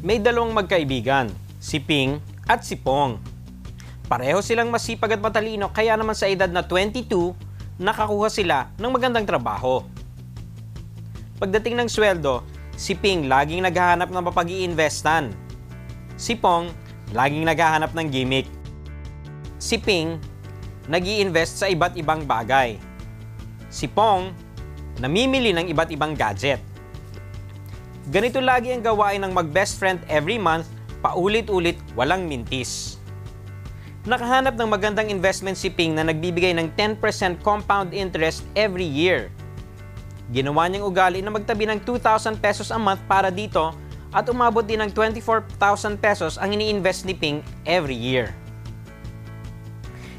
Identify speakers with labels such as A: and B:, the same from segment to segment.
A: May dalawang magkaibigan, si Ping at si Pong. Pareho silang masipag at matalino kaya naman sa edad na 22, nakakuha sila ng magandang trabaho. Pagdating ng sweldo, si Ping laging naghahanap ng mapag-iinvestan. Si Pong laging naghahanap ng gimmick. Si Ping nag-i-invest sa iba't ibang bagay. Si Pong namimili ng iba't ibang gadget. Ganito lagi ang gawain ng mag-best friend every month, paulit-ulit, walang mintis. Nakahanap ng magandang investment si Ping na nagbibigay ng 10% compound interest every year. Ginawa niyang ugali na magtabi ng 2,000 pesos a month para dito at umabot din ng 24,000 pesos ang ini-invest ni Ping every year.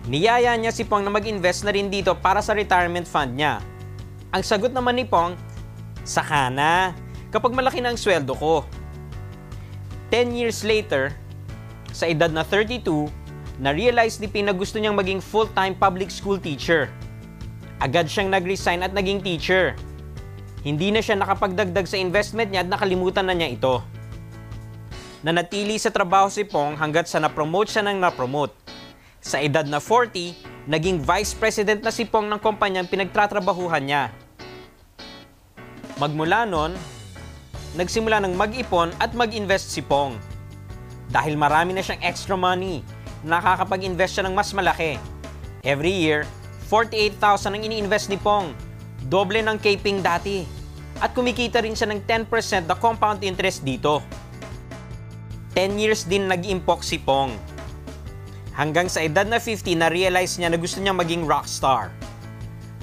A: Niyaya niya si Pong na mag-invest na rin dito para sa retirement fund niya. Ang sagot naman ni Pong, saka na, kapag malaki na ang sweldo ko. 10 years later, sa edad na 32, na-realize ni Ping na gusto niyang maging full-time public school teacher. Agad siyang nag-resign at naging teacher. Hindi na siya nakapagdagdag sa investment niya at nakalimutan na niya ito. Nanatili sa trabaho si Pong hanggat sa na-promote siya ng na-promote. Sa edad na 40, naging vice president na si Pong ng kumpanyang pinagtatrabahuhan niya. Magmula nun, nagsimula ng mag-ipon at mag-invest si Pong. Dahil marami na siyang extra money, nakakapag-invest siya ng mas malaki. Every year, 48,000 ang ini-invest ni Pong, doble ng kay Ping dati. At kumikita rin siya ng 10% na compound interest dito. 10 years din nag-impok si Pong. Hanggang sa edad na 50, na-realize niya na gusto niyang maging rockstar.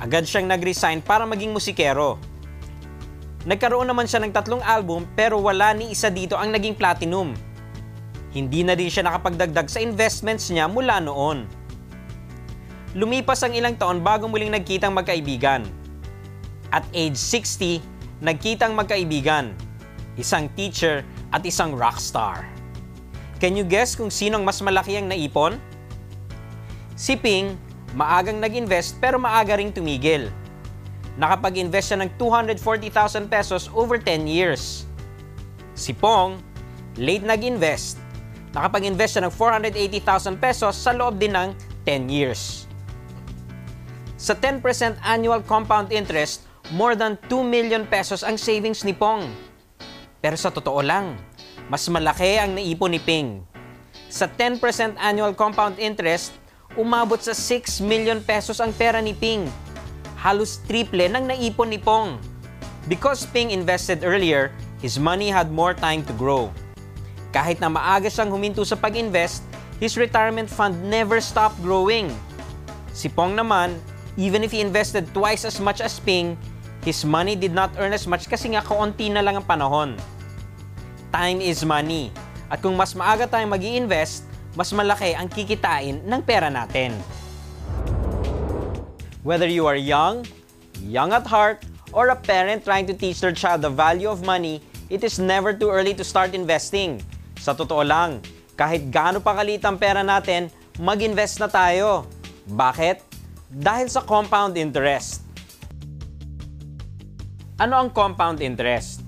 A: Agad siyang nag-resign para maging musikero. Nagkaroon naman siya ng 3 album pero wala ni isa dito ang naging platinum. Hindi na din siya nakapagdagdag sa investments niya mula noon. Lumipas ang ilang taon bago muling nagkitang magkaibigan. At age 60, nagkitang magkaibigan. Isang teacher at isang rockstar. Can you guess kung sinong mas malaki ang naipon? Si Ping, maagang nag-invest pero maaga ring tumigil. Nakapag-invest siya ng 240,000 pesos over 10 years. Si Pong, late nag-invest. Nakapag-invest siya ng 480,000 pesos sa loob din ng 10 years. Sa 10% annual compound interest, more than 2 million pesos ang savings ni Pong. Pero sa totoo lang, mas malaki ang naipon ni Ping. Sa 10% annual compound interest, umabot sa 6 million pesos ang pera ni Ping. Halos triple ng naipon ni Pong. Because Ping invested earlier, his money had more time to grow. Kahit na maaga siyang huminto sa pag-invest, his retirement fund never stopped growing. Si Pong naman, even if he invested twice as much as Ping, his money did not earn as much kasi nga kaunti na lang ang panahon. Time is money. At kung mas maaga tayong mag-i-invest, mas malaki ang kikitain ng pera natin. Whether you are young at heart, or a parent trying to teach their child the value of money, it is never too early to start investing. Sa totoo lang, kahit gaano pa kaliit ang pera natin, mag-invest na tayo. Bakit? Dahil sa compound interest. Ano ang compound interest?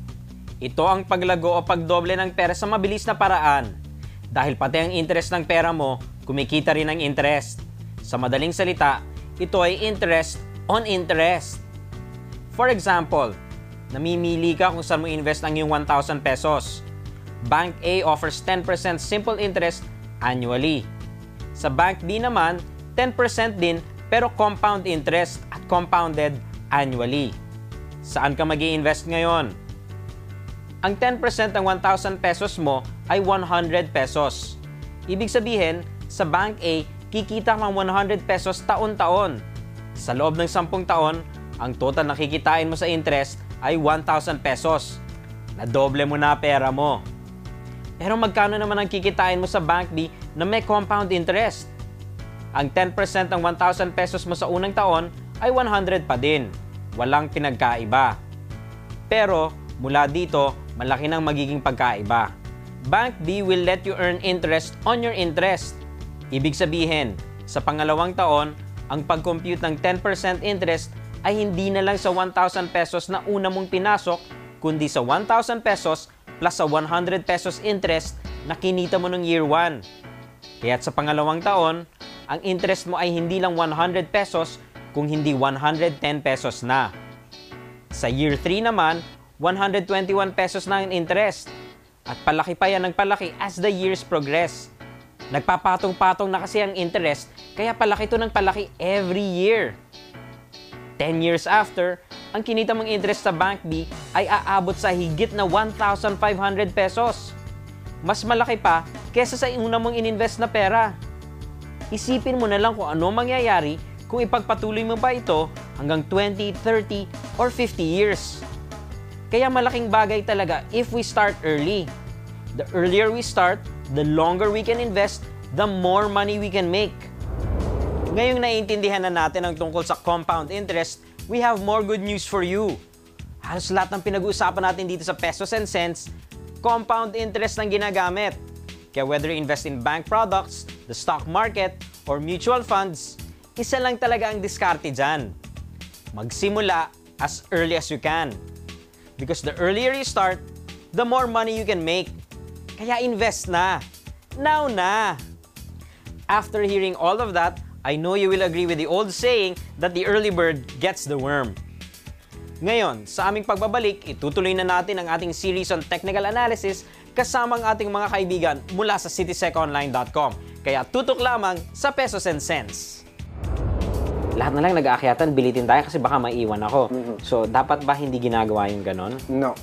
A: Ito ang paglago o pagdoble ng pera sa mabilis na paraan. Dahil pati ang interest ng pera mo, kumikita rin ang interest. Sa madaling salita, ito ay interest on interest. For example, namimili ka kung saan mo invest ang iyong 1,000 pesos. Bank A offers 10% simple interest annually. Sa Bank B naman, 10% din pero compound interest at compounded annually. Saan ka mag-i-invest ngayon? Ang 10% ng 1,000 pesos mo ay 100 pesos. Ibig sabihin, sa Bank A, kikita kang 100 pesos taon-taon. Sa loob ng 10 taon, ang total na kikitain mo sa interest ay 1,000 pesos. Nadoble mo na pera mo. Pero magkano naman ang kikitain mo sa Bank B na may compound interest? Ang 10% ng 1,000 pesos mo sa unang taon ay 100 pa din. Walang pinagkaiba. Pero mula dito, malaki nang magiging pagkaiba. Bank B will let you earn interest on your interest. Ibig sabihin, sa pangalawang taon, ang pag-compute ng 10% interest ay hindi na lang sa 1,000 pesos na una mong pinasok, kundi sa 1,000 pesos plus sa 100 pesos interest na kinita mo ng year 1. Kaya't sa pangalawang taon, ang interest mo ay hindi lang 100 pesos kung hindi 110 pesos na. Sa year 3 naman, 121 pesos na ang interest. At palaki pa yan ng palaki as the years progress. Nagpapatong-patong na kasi ang interest, kaya palaki to ng palaki every year. 10 years after, ang kinita mong interest sa Bank B ay aabot sa higit na 1,500 pesos. Mas malaki pa kesa sa una mong ininvest na pera. Isipin mo na lang kung ano mangyayari kung ipagpatuloy mo ba ito hanggang 20, 30, or 50 years. Kaya malaking bagay talaga if we start early. The earlier we start, the longer we can invest, the more money we can make. Ngayong naiintindihan na natin ang tungkol sa compound interest, we have more good news for you. Halos lahat ng pinag-uusapan natin dito sa Pesos and Cents, compound interest ang ginagamit. Kaya whether you invest in bank products, the stock market, or mutual funds, isa lang talaga ang diskarte dyan. Magsimula as early as you can. Because the earlier you start, the more money you can make. Kaya invest na. Now na! After hearing all of that, I know you will agree with the old saying that the early bird gets the worm. Ngayon, sa aming pagbabalik, itutuloy na natin ang ating series on technical analysis kasama ang ating mga kaibigan mula sa cityseconline.com. Kaya tutok lamang sa Pesos and Cents. Lahat na lang nag-aakyatan, bilitin tayo kasi baka maiwan ako. So, dapat ba hindi ginagawa yung ganon?
B: No.